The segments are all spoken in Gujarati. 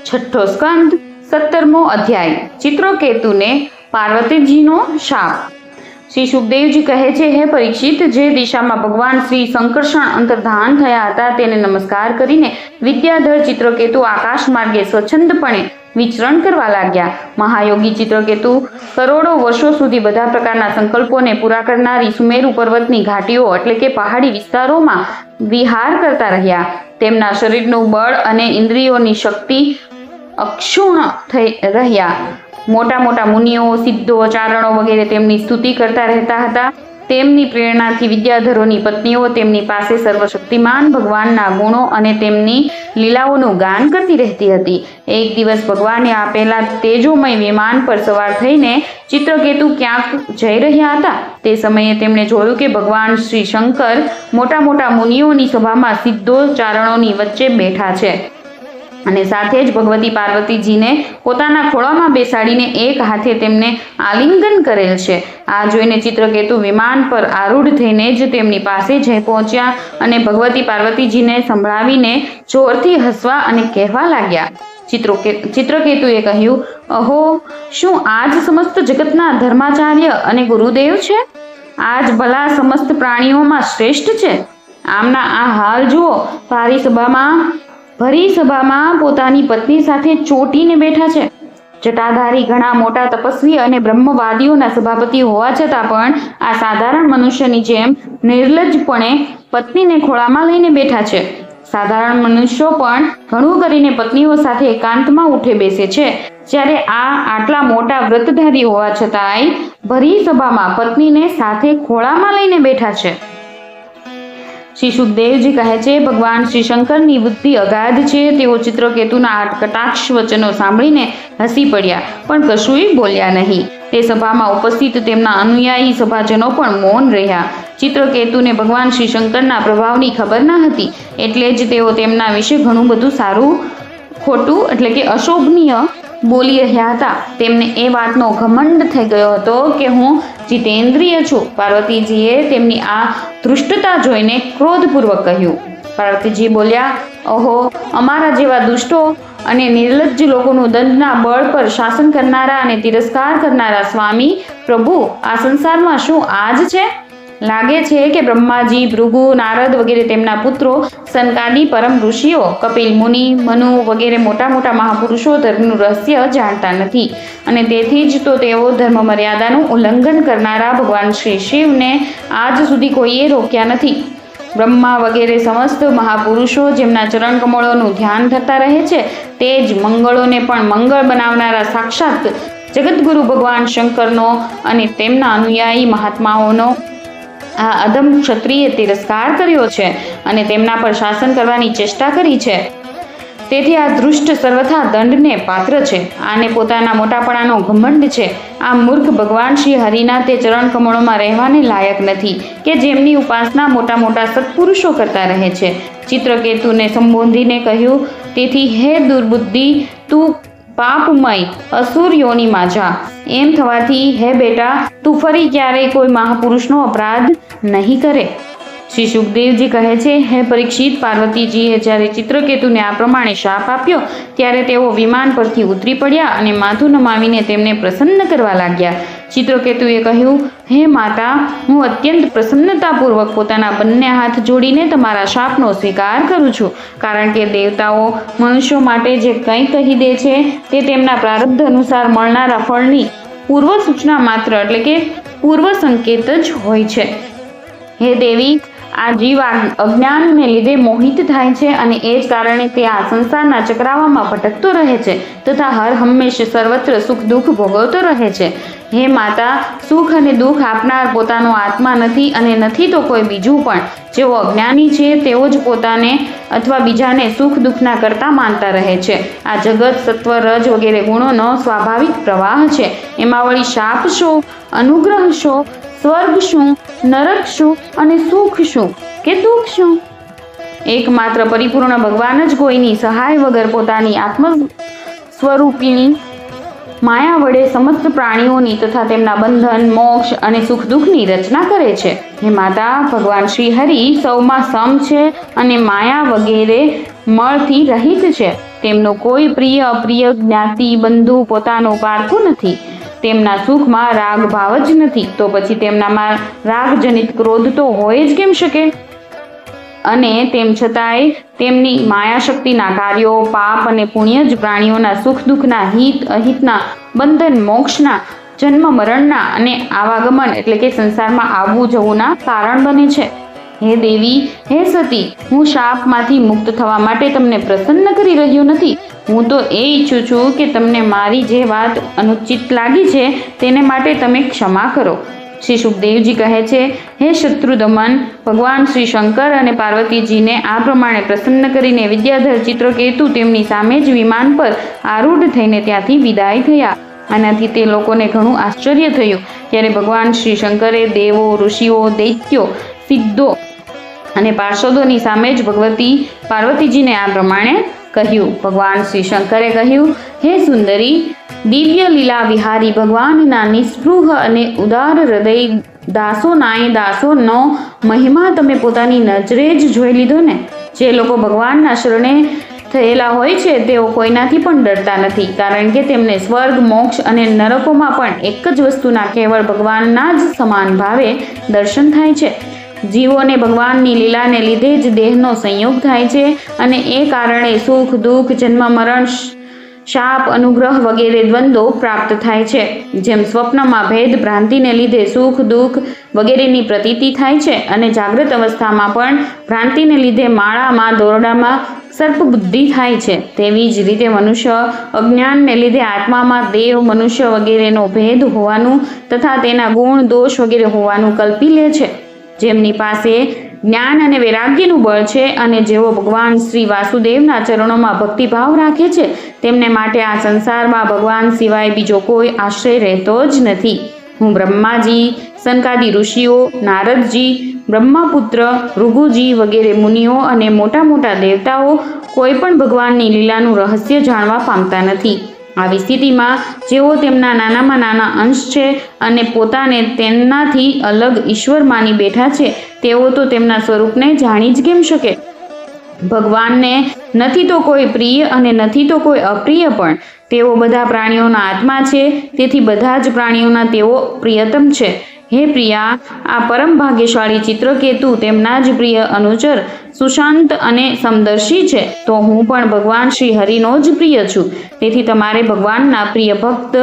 છઠ્ઠો સ્કંદ 17મો અધ્યાય ચિત્રકેતુને પાર્વતીજીનો શાપ। શ્રી સુખદેવજી કહે છે, હે પરીક્ષિત, જે દિશામાં ભગવાન શ્રી સંકર્ષણ અંતર્ધાન થયા હતા તેને નમસ્કાર કરીને વિદ્યાધર ચિત્રકેતુ આકાશ માર્ગે સ્વચ્છંદપણે વિચરણ કરવા લાગ્યા। મહાયોગી ચિત્રકેતુ કરોડો વર્ષો સુધી બધા પ્રકારના સંકલ્પોને પૂરા કરનારી સુમેરુ પર્વતની ઘાટીઓ એટલે કે પહાડી વિસ્તારોમાં વિહાર કરતા રહ્યા। તેમના શરીરનું બળ અને ઇન્દ્રિયોની શક્તિ અક્ષુણ થઈ રહ્યા। મોટા મોટા મુનિઓ, સિદ્ધો, ચારણો વગેરે તેમની સ્તુતિ કરતા રહેતા હતા। તેમની પ્રેરણાથી વિદ્યાધરોની પત્નીઓ તેમની પાસે સર્વશક્તિમાન ભગવાનના ગુણો અને તેમની લીલાઓનું ગાન કરતી રહેતી હતી। એક દિવસ ભગવાને આપેલા તેજોમય વિમાન પર સવાર થઈને ચિત્રકેતુ ક્યાંક જઈ રહ્યા હતા। તે સમયે તેમણે જોયું કે ભગવાન શ્રી શંકર મોટા મોટા મુનિઓની સભામાં સિદ્ધો, ચારણોની વચ્ચે બેઠા છે અને સાથે જ ભગવતી પાર્વતીજીને પોતાના ખોળામાં બેસાડીને એક હાથે તેમને આલિંગન કરેલ છે। આ જોઈને ચિત્રકેતુ વિમાન પર આરૂઢ થઈને જ તેમની પાસે જઈ પહોંચ્યા અને ભગવતી પાર્વતીજીને સંભળાવીને જોરથી હસવા અને કહેવા લાગ્યા। ચિત્રકેતુએ કહ્યું, અહો, શું આજ સમસ્ત જગતના ધર્માચાર્ય અને ગુરુદેવ છે? આજ ભલા સમસ્ત પ્રાણીઓમાં શ્રેષ્ઠ છે। આમના આ હાલ જુઓ, ભરી સભામાં પોતાની પત્ની સાથે ચોટીને બેઠા છે। જટાધારી ઘણા મોટા તપસ્વી અને બ્રહ્મવાદીઓના સભાપતિ હોવા છતાં પણ આ સાધારણ મનુષ્યની જેમ નિર્લજ્જપણે પત્નીને ખોળામાં લઈને બેઠા છે। સાધારણ મનુષ્યો પણ ઘણું કરીને પત્નીઓ સાથે એકાંતમાં ઉઠે બેસે છે, જ્યારે આ આટલા મોટા વ્રતધારી હોવા છતાંય ભરી સભામાં પત્નીને સાથે ખોળામાં લઈને બેઠા છે। શ્રી સુખદેવજી કહે છે, ભગવાન શ્રી શંકરની બુદ્ધિ અગાધ છે। તેઓ ચિત્રકેતુના આ કટાક્ષ વચનો સાંભળીને હસી પડ્યા, પણ કશુંય બોલ્યા નહીં। તે સભામાં ઉપસ્થિત તેમના અનુયાયી સભાજનો પણ મૌન રહ્યા। ચિત્રકેતુને ભગવાન શ્રી શંકરના પ્રભાવની ખબર ન હતી, એટલે જ તેઓ તેમના વિશે ઘણું બધું સારું ખોટું એટલે કે અશોભનીય બોલી રહ્યા હતા। તેમને એ વાતનો ઘમંડ થઈ ગયો હતો કે હું જીતેન્દ્રિય છું। પાર્વતીજીએ તેમની આ ધૃષ્ટતા જોઈને ક્રોધપૂર્વક કહ્યું। પાર્વતીજી બોલ્યા, અહો, અમારા જેવા દુષ્ટો અને નિર્લજ્જ લોકોનું દંડના બળ પર શાસન કરનારા અને તિરસ્કાર કરનારા સ્વામી પ્રભુ આ સંસારમાં શું આજ છે? લાગે છે કે બ્રહ્માજી, ભૃગુ, નારદ વગેરે તેમના પુત્રો, સનકાદી પરમ ઋષિઓ, કપિલ મુનિ, મનુ વગેરે મોટા મોટા મહાપુરુષો ધર્મનું રહસ્ય જાણતા નથી અને તેથી જ તો તેઓ ધર્મ મર્યાદાનું ઉલ્લંઘન કરનારા ભગવાન શ્રી શિવને આજ સુધી કોઈએ રોક્યા નથી। બ્રહ્મા વગેરે સમસ્ત મહાપુરુષો જેમના ચરણ કમળોનું ધ્યાન થતા રહે છે, તે જ મંગળોને પણ મંગળ બનાવનારા સાક્ષાત જગતગુરુ ભગવાન શંકરનો અને તેમના અનુયાયી મહાત્માઓનો આ અધમ ક્ષત્રિય તિરસ્કાર કર્યો છે અને તેમના પર શાસન કરવાની ચેષ્ટા કરી છે। તેથી આ દૃષ્ટ સર્વથા દંડને પાત્ર છે। આને પોતાના મોટાપણાનો ઘમંડ છે। આ મૂર્ખ ભગવાન શ્રી હરિના તે ચરણ કમળોમાં રહેવાને લાયક નથી કે જેમની ઉપાસના મોટા મોટા સત્પુરુષો કરતા રહે છે। ચિત્રકેતુને સંબોધીને કહ્યું, તેથી હે દુર્બુદ્ધિ, તું પાપમય અસુર યોનિમાં જા। એમ થવાથી હે બેટા, તું ફરી ક્યારેય કોઈ મહાપુરુષનો અપરાધ નહીં કરે। શ્રી સુખદેવજી કહે છે, હે પરીક્ષિત, પાર્વતીજીએ જ્યારે ચિત્રકેતુને આ પ્રમાણે શાપ આપ્યો ત્યારે તેઓ વિમાન પરથી ઉતરી પડ્યા અને માથું નમાવીને તેમને પ્રસન્ન કરવા લાગ્યા। ચિત્રકેતુએ કહ્યું, હે માતા, હું અત્યંત પ્રસન્નતાપૂર્વક પોતાના બંને હાથ જોડીને તમારા શાપનો સ્વીકાર કરું છું, કારણ કે દેવતાઓ મનુષ્યો માટે જે કંઈ કહી દે છે તે તેમના પ્રારબ્ધ અનુસાર મળનારા ફળની પૂર્વ સૂચના માત્ર એટલે કે પૂર્વ સંકેત જ હોય છે। હે દેવી, આ જીવ અજ્ઞાનને લીધે મોહિત થાય છે અને એ જ કારણે તે આ સંસારના ચક્રાવામાં ભટકતો રહે છે તથા હર હંમેશ સર્વત્ર સુખ દુઃખ ભોગવતો રહે છે। હે માતા, સુખ અને દુઃખ આપનાર પોતાનો આત્મા નથી અને નથી તો કોઈ બીજું પણ। જેઓ અજ્ઞાની છે તેઓ જ પોતાને અથવા બીજાને સુખ દુઃખના કરતા માનતા રહે છે। આ જગત સત્વ, રજ વગેરે ગુણોનો સ્વાભાવિક પ્રવાહ છે। એમાં વળી શાપ શું, અનુગ્રહ શું, સ્વર્ગ શું, નરક શું અને સુખ શું કે દુઃખ શું? એકમાત્ર પરિપૂર્ણ ભગવાન જ કોઈની સહાય વગર પોતાની આત્મ સ્વરૂપિણી માયા વડે સમસ્ત પ્રાણીઓની તથા તેમના બંધન, મોક્ષ અને સુખ દુઃખની રચના કરે છે। હે માતા, ભગવાન શ્રી હરિ સૌમાં સમ છે અને માયા વગેરે મળથી રહિત છે। તેમનું કોઈ પ્રિય અપ્રિય જ્ઞાતિ બંધુ પોતાનું પારખું નથી. તેમના સુખમાં રાગ ભાવ જ નથી, તો પછી તેમનામાં રાગજનિત ક્રોધ તો હોય જ કેમ શકે? અને તેમ છતાંય તેમની માયાશક્તિના કાર્યો, પાપ અને પુણ્ય જ પ્રાણીઓના સુખ દુઃખના, હિત અહિતના, બંધન મોક્ષના, જન્મ મરણના અને આવાગમન એટલે કે સંસારમાં આવવું જવુંના કારણ બને છે. હે દેવી, હે સતી, હું શાપમાંથી મુક્ત થવા માટે તમને પ્રસન્ન કરી રહ્યો નથી. હું તો એ ઈચ્છું છું કે તમને મારી જે વાત અનુચિત લાગી છે તેને માટે તમે ક્ષમા કરો. શ્રી સુખદેવજી કહે છે, હે શત્રુદમન, ભગવાન શ્રી શંકર અને પાર્વતીજીને આ પ્રમાણે પ્રસન્ન કરીને વિદ્યાધર ચિત્રકેતુ તેમની સામે જ વિમાન પર આરૂઢ થઈને ત્યાંથી વિદાય થયા. આનાથી તે લોકોને ઘણું આશ્ચર્ય થયું. ત્યારે ભગવાન શ્રી શંકરે દેવો, ઋષિઓ, દૈત્યો, સિદ્ધો અને પાર્ષદોની સામે જ પાર્વતીજીને આ પ્રમાણે કહ્યું. ભગવાન શ્રી શંકરે કહ્યું, હે સુંદરી, દિવ્ય લીલા વિહારી ભગવાનના નિસ્પૃહ અને ઉદાર હૃદય દાસોનો મહિમા તમે પોતાની નજરે જ જોઈ લીધો ને. જે લોકો ભગવાનના શરણે થયેલા હોય છે તેઓ કોઈનાથી પણ ડરતા નથી, કારણ કે તેમને સ્વર્ગ, મોક્ષ અને નરકોમાં પણ એક જ વસ્તુના કેવળ ભગવાનના જ સમાન ભાવે દર્શન થાય છે. જીવોને ભગવાનની લીલાને લીધે જ દેહનો સંયોગ થાય છે અને એ કારણે સુખ દુઃખ, જન્મ મરણ, શાપ, અનુગ્રહ વગેરે દ્વંદ્વો પ્રાપ્ત થાય છે. જેમ સ્વપ્નમાં ભેદ ભ્રાંતિને લીધે સુખ દુઃખ વગેરેની પ્રતીતિ થાય છે અને જાગ્રત અવસ્થામાં પણ ભ્રાંતિને લીધે માળામાં દોરડામાં સર્પ બુદ્ધિ થાય છે, તેવી જ રીતે મનુષ્ય અજ્ઞાનને લીધે આત્મામાં દેવ, મનુષ્ય વગેરેનો ભેદ હોવાનું તથા તેના ગુણ દોષ વગેરે હોવાનું કલ્પી લે છે. જેમની પાસે જ્ઞાન અને વૈરાગ્યનું બળ છે અને જેઓ ભગવાન શ્રી વાસુદેવના ચરણોમાં ભક્તિભાવ રાખે છે, તેમને માટે આ સંસારમાં ભગવાન સિવાય બીજો કોઈ આશ્રય રહેતો જ નથી. હું બ્રહ્માજી, સનકાદી ઋષિઓ, નારદજી, બ્રહ્મપુત્ર, ભૃગુજી વગેરે મુનિઓ અને મોટા મોટા દેવતાઓ કોઈ પણ ભગવાનની લીલાનું રહસ્ય જાણવા પામતા નથી. આવી સ્થિતિમાં જેઓ તેમના નાનામાં નાના અંશ છે અને પોતાને તેનાથી અલગ ઈશ્વર માની બેઠા છે, તેઓ તો તેમના સ્વરૂપને જાણી જ કેમ શકે? ભગવાનને નથી તો કોઈ પ્રિય અને નથી તો કોઈ અપ્રિય, પણ તેઓ બધા પ્રાણીઓના આત્મા છે, તેથી બધા જ પ્રાણીઓના તેઓ પ્રિયતમ છે. હે પ્રિયા, આ પરમ ભાગ્યશાળી ચિત્રકેતુ તેમના જ પ્રિય અનુચર સુશાંત અને સમદર્શી છે, તો હું પણ ભગવાન શ્રી હરિનો જ પ્રિય છું. તેથી તમારે ભગવાનના પ્રિય ભક્ત,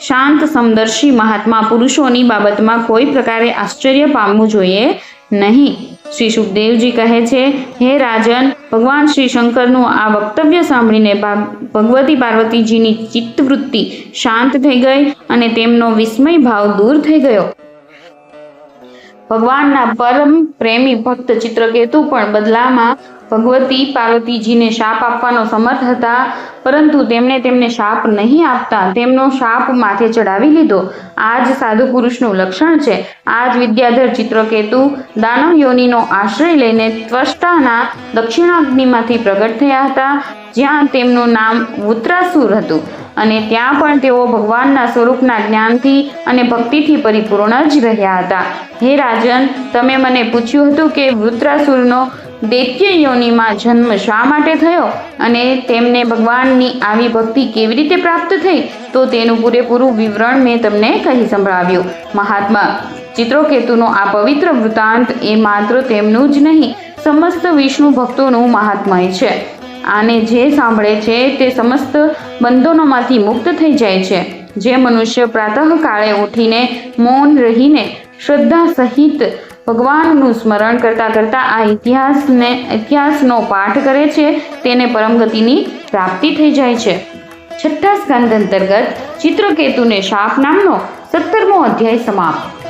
શાંત, સમદર્શી મહાત્મા પુરુષોની બાબતમાં કોઈ પ્રકારે આશ્ચર્ય પામવું જોઈએ નહીં. શ્રી સુખદેવજી કહે છે, હે રાજન, ભગવાન શ્રી શંકરનું આ વક્તવ્ય સાંભળીને ભગવતી પાર્વતીજીની ચિત્તવૃત્તિ શાંત થઈ ગઈ અને તેમનો વિસ્મય ભાવ દૂર થઈ ગયો. ભગવાનના પરમ પ્રેમી ભક્ત ચિત્રકેતુ પણ બદલામાં ભગવતી પાર્વતીજીને શાપ આપવાનો સમર્થ હતા, પરંતુ તેમણે તેમને શાપ નહીં આપતા તેમનો શાપ માથે ચડાવી લીધો. આ જ સાધુ પુરુષનું લક્ષણ છે. આ જ વિદ્યાધર ચિત્રકેતુ દાનવ યોનિનો આશ્રય લઈને ત્વષ્ટાના દક્ષિણાગ્નિમાંથી પ્રગટ થયા હતા, જ્યાં તેમનું નામ વૃત્રાસુર હતું અને ત્યાં પણ તેઓ ભગવાનના સ્વરૂપના જ્ઞાનથી અને ભક્તિથી પરિપૂર્ણ જ રહ્યા હતા. હે રાજન, તમે મને પૂછ્યું હતું કે વૃત્રાસુરનો દૈત્ય યોનિમાં જન્મ શા માટે થયો અને તેમને ભગવાનની આવી ભક્તિ કેવી રીતે પ્રાપ્ત થઈ, તો તેનું પૂરેપૂરું વિવરણ મેં તમને કહી સંભળાવ્યું. મહાત્મા ચિત્રકેતુનો આ પવિત્ર વૃત્તાંત એ માત્ર તેમનું જ નહીં, સમસ્ત વિષ્ણુ ભક્તોનું મહાત્મય છે. આને જે સાંભળે છે તે સમસ્ત બંધનોમાંથી મુક્ત થઈ જાય છે. જે મનુષ્ય પ્રાતઃકાળે ઉઠીને મૌન રહીને શ્રદ્ધા સહિત ભગવાનનું સ્મરણ કરતા કરતા આ ઇતિહાસનો પાઠ કરે છે, તેને પરમગતિની પ્રાપ્તિ થઈ જાય છે. 6થા સ્કંદ અંતર્ગત ચિત્રકેતુને શાપ નામનો 17મો અધ્યાય સમાપ્ત.